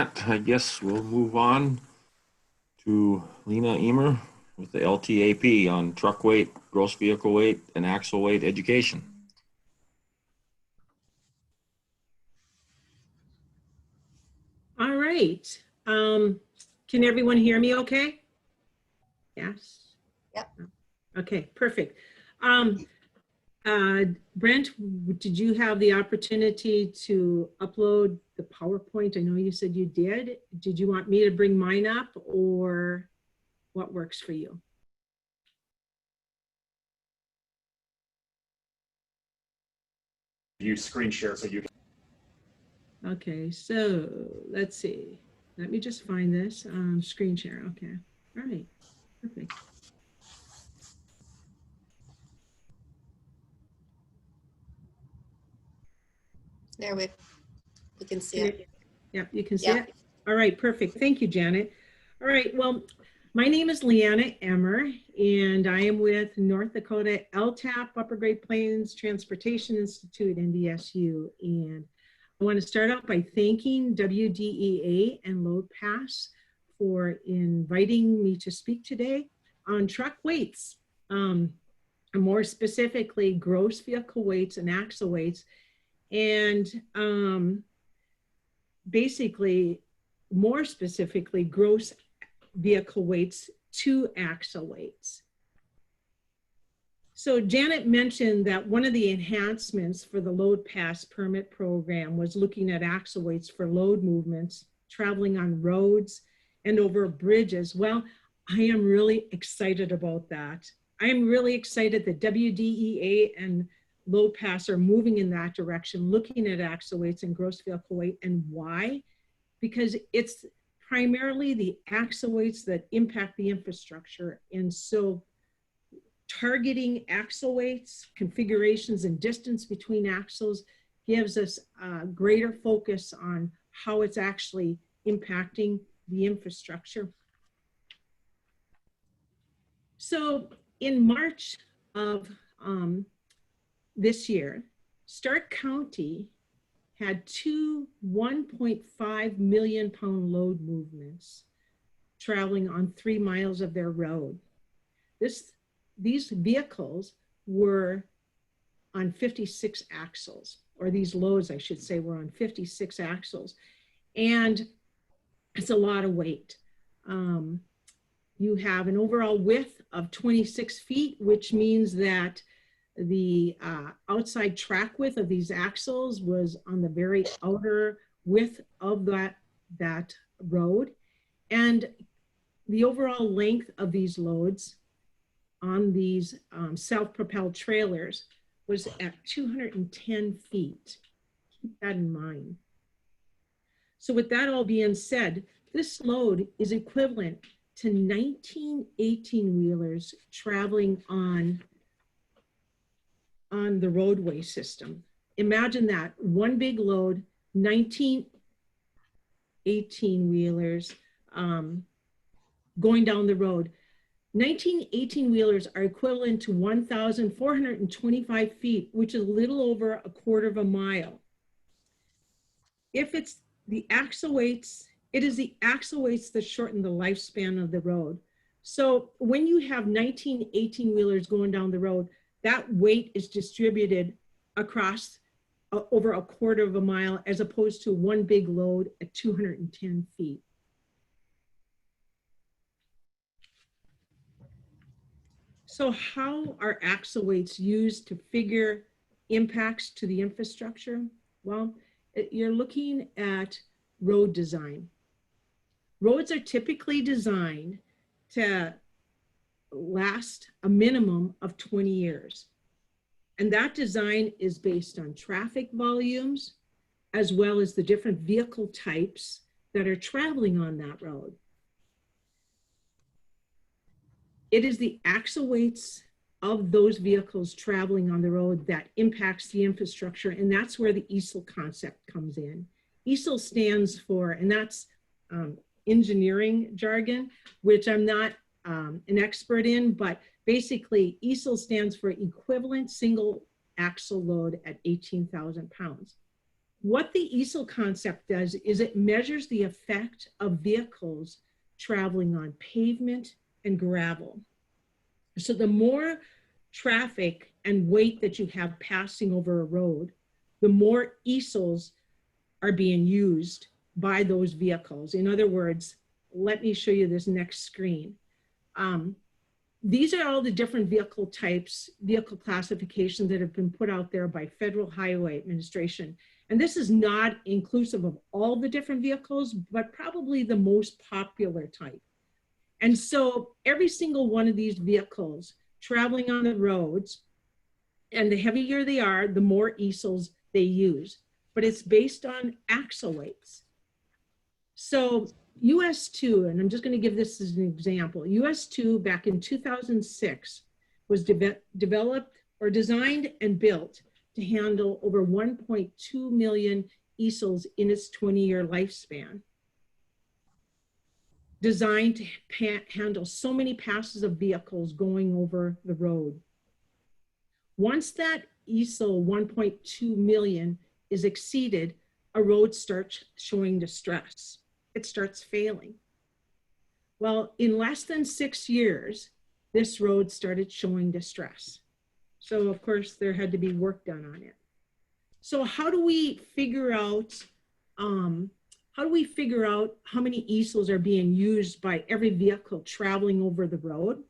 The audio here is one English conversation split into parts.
I guess we'll move on to Leanna Emmer with the LTAP on truck weight, gross vehicle weight, and axle weight education. All right. Can everyone hear me okay? Yes. Yep. Okay, perfect. Brent, did you have the opportunity to upload the PowerPoint? I know you said you did. Did you want me to bring mine up, or what works for you? You screen share so you can. Okay, so let's see. Let me just find this screen share. Okay. All right. Perfect. There we can see it. Yep, you can see it. All right, perfect. Thank you, Janet. All right, well, my name is Leanna Emmer, and I am with North Dakota LTAP, Upper Great Plains Transportation Institute, NDSU. And I want to start out by thanking WDEA and LoadPass for inviting me to speak today on truck weights, more specifically gross vehicle weights and axle weights. And basically, more specifically, gross vehicle weights to axle weights. So Janet mentioned that one of the enhancements for the Load Pass permit program was looking at axle weights for load movements, traveling on roads and over bridges. Well, I am really excited about that. I am really excited that WDEA and Load Pass are moving in that direction, looking at axle weights and gross vehicle weight. And why? Because it's primarily the axle weights that impact the infrastructure. And so targeting axle weights, configurations, and distance between axles gives us a greater focus on how it's actually impacting the infrastructure. So in March of this year, Stark County had two 1.5 million pound load movements traveling on 3 miles of their road. These vehicles were on 56 axles, or these loads, I should say, were on 56 axles. And it's a lot of weight. You have an overall width of 26 feet, which means that the outside track width of these axles was on the very outer width of that road. And the overall length of these loads on these self-propelled trailers was at 210 feet. Keep that in mind. So with that all being said, this load is equivalent to 19 18-wheelers traveling on the roadway system. Imagine that, one big load, 19 18-wheelers going down the road. 19 18-wheelers are equivalent to 1,425 feet, which is a little over a quarter of a mile. If it's the axle weights, it is the axle weights that shorten the lifespan of the road. So when you have 19 18-wheelers going down the road, that weight is distributed across over a quarter of a mile, as opposed to one big load at 210 feet. So how are axle weights used to figure impacts to the infrastructure? Well, you're looking at road design. Roads are typically designed to last a minimum of 20 years. And that design is based on traffic volumes, as well as the different vehicle types that are traveling on that road. It is the axle weights of those vehicles traveling on the road that impacts the infrastructure, and that's where the EASL concept comes in. EASL stands for, and that's engineering jargon, which I'm not an expert in, but basically EASL stands for equivalent single axle load at 18,000 pounds. What the easel concept does is it measures the effect of vehicles traveling on pavement and gravel. So the more traffic and weight that you have passing over a road, the more easels are being used by those vehicles. In other words, let me show you this next screen. These are all the different vehicle types, vehicle classifications that have been put out there by Federal Highway Administration. And this is not inclusive of all the different vehicles, but probably the most popular type. And so every single one of these vehicles traveling on the roads, and the heavier they are, the more easels they use. But it's based on axle weights. So US2, and I'm just going to give this as an example. US2 back in 2006 was developed or designed and built to handle over 1.2 million easels in its 20-year lifespan. Designed to handle so many passes of vehicles going over the road. Once that easel 1.2 million is exceeded, a road starts showing distress. It starts failing. Well, in less than 6 years, this road started showing distress. So of course there had to be work done on it. So how do we figure out how many easels are being used by every vehicle traveling over the road?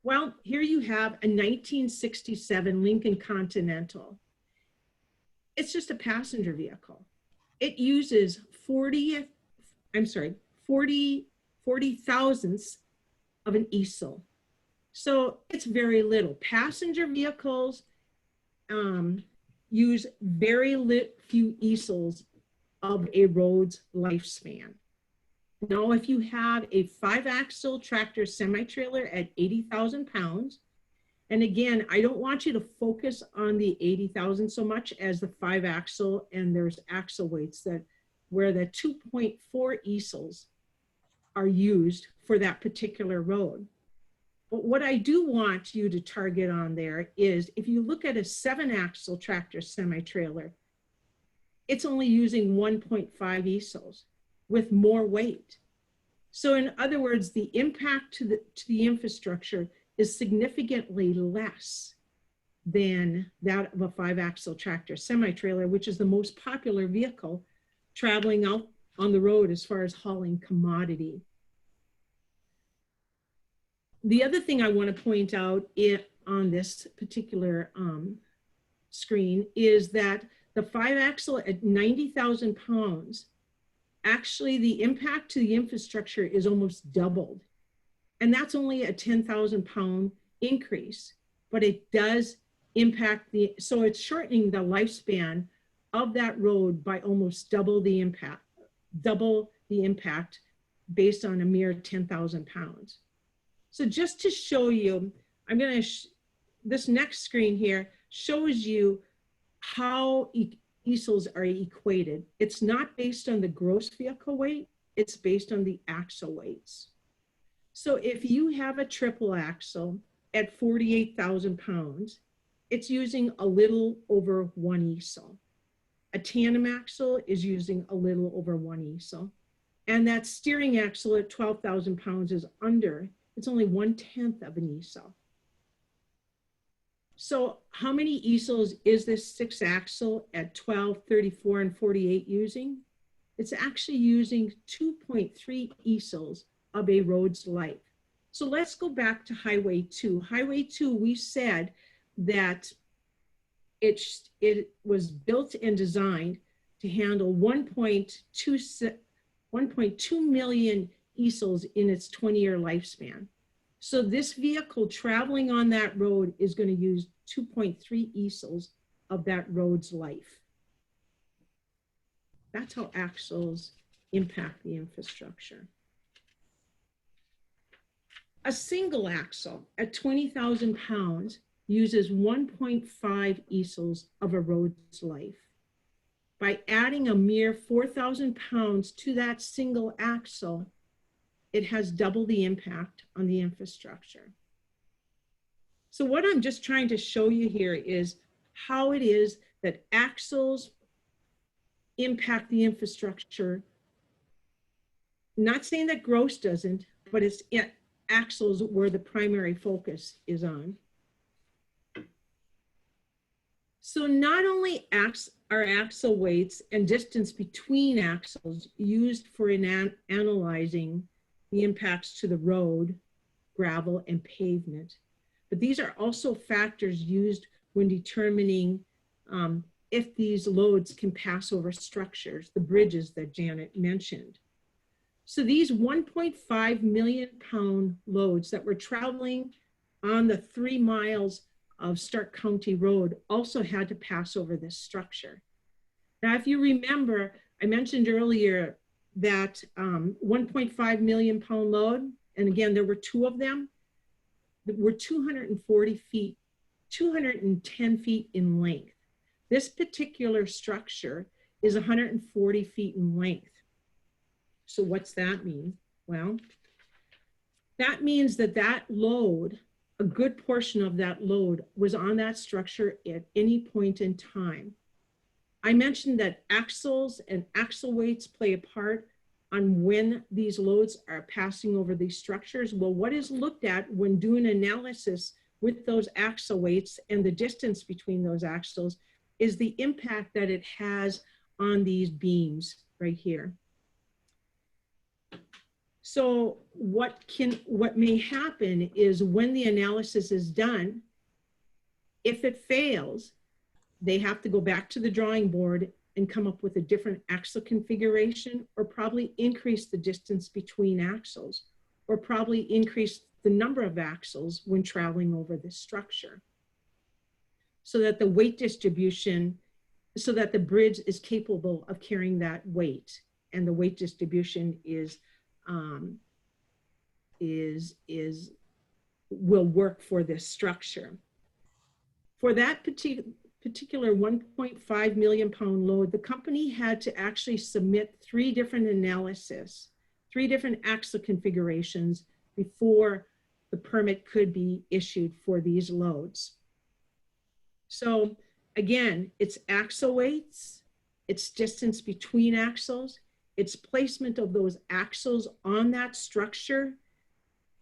Well, here you have a 1967 Lincoln Continental. It's just a passenger vehicle. It uses 40 thousandths of an easel. So it's very little. Passenger vehicles use very few easels of a road's lifespan. Now, if you have a 5-axle tractor semi-trailer at 80,000 pounds, and again, I don't want you to focus on the 80,000 so much as the 5-axle, and there's axle weights that where the 2.4 easels are used for that particular road. But what I do want you to target on there is if you look at a 7-axle tractor semi-trailer, it's only using 1.5 easels with more weight. So in other words, the impact to the infrastructure is significantly less than that of a 5-axle tractor semi-trailer, which is the most popular vehicle traveling out on the road as far as hauling commodity. The other thing I want to point out on this particular screen is that the 5-axle at 90,000 pounds, actually the impact to the infrastructure is almost doubled. And that's only a 10,000 pound increase, but it does impact so it's shortening the lifespan of that road by almost double the impact based on a mere 10,000 pounds. So just to show you, this next screen here shows you how easels are equated. It's not based on the gross vehicle weight, it's based on the axle weights. So if you have a triple axle at 48,000 pounds, it's using a little over 1 easel. A tandem axle is using a little over 1 easel. And that steering axle at 12,000 pounds is it's only 1/10 of an easel. So how many easels is this 6-axle at 12, 34, and 48 using? It's actually using 2.3 easels of a road's life. So let's go back to Highway 2. Highway 2, we said that it was built and designed to handle 1.2 million easels in its 20-year lifespan. So this vehicle traveling on that road is going to use 2.3 easels of that road's life. That's how axles impact the infrastructure. A single axle at 20,000 pounds uses 1.5 easels of a road's life. By adding a mere 4,000 pounds to that single axle, it has double the impact on the infrastructure. So what I'm just trying to show you here is how it is that axles impact the infrastructure. Not saying that gross doesn't, but it's axles where the primary focus is on. So not only are axle weights and distance between axles used for analyzing the impacts to the road, gravel, and pavement, but these are also factors used when determining if these loads can pass over structures, the bridges that Janet mentioned. So these 1.5 million pound loads that were traveling on the 3 miles of Stark County Road also had to pass over this structure. Now, if you remember, I mentioned earlier that 1.5 million pound load, and again, there were 2 of them, that were 240 feet, 210 feet in length. This particular structure is 140 feet in length. So what's that mean? Well, that means that that load, a good portion of that load was on that structure at any point in time. I mentioned that axles and axle weights play a part on when these loads are passing over these structures. Well, what is looked at when doing analysis with those axle weights and the distance between those axles is the impact that it has on these beams right here. So what may happen is when the analysis is done, if it fails, they have to go back to the drawing board and come up with a different axle configuration, or probably increase the distance between axles, or probably increase the number of axles when traveling over this structure, so that the weight distribution, so that the bridge is capable of carrying that weight, and the weight distribution will work for this structure. For that particular 1.5 million pound load, the company had to actually submit 3 different analyses, 3 different axle configurations before the permit could be issued for these loads. So again, it's axle weights, it's distance between axles, it's placement of those axles on that structure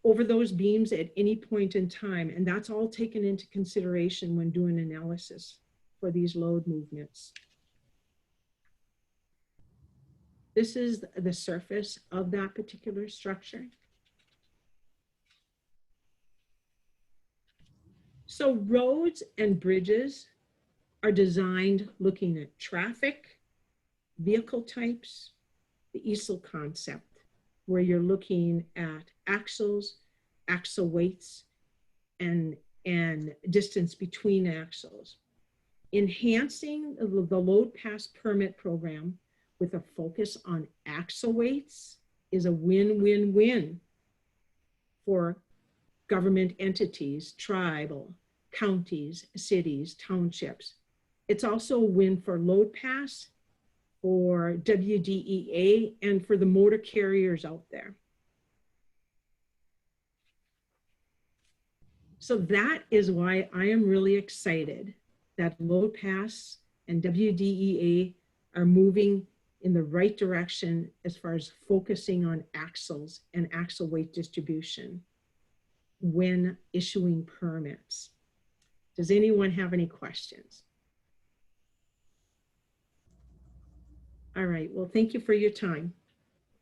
over those beams at any point in time. And that's all taken into consideration when doing analysis for these load movements. This is the surface of that particular structure. So roads and bridges are designed looking at traffic, vehicle types, the easel concept, where you're looking at axles, axle weights, and distance between axles. Enhancing the load pass permit program with a focus on axle weights is a win-win-win for government entities, tribal, counties, cities, townships. It's also a win for load pass, for WDEA, and for the motor carriers out there. So that is why I am really excited that load pass and WDEA are moving in the right direction as far as focusing on axles and axle weight distribution when issuing permits. Does anyone have any questions? All right, well, thank you for your time.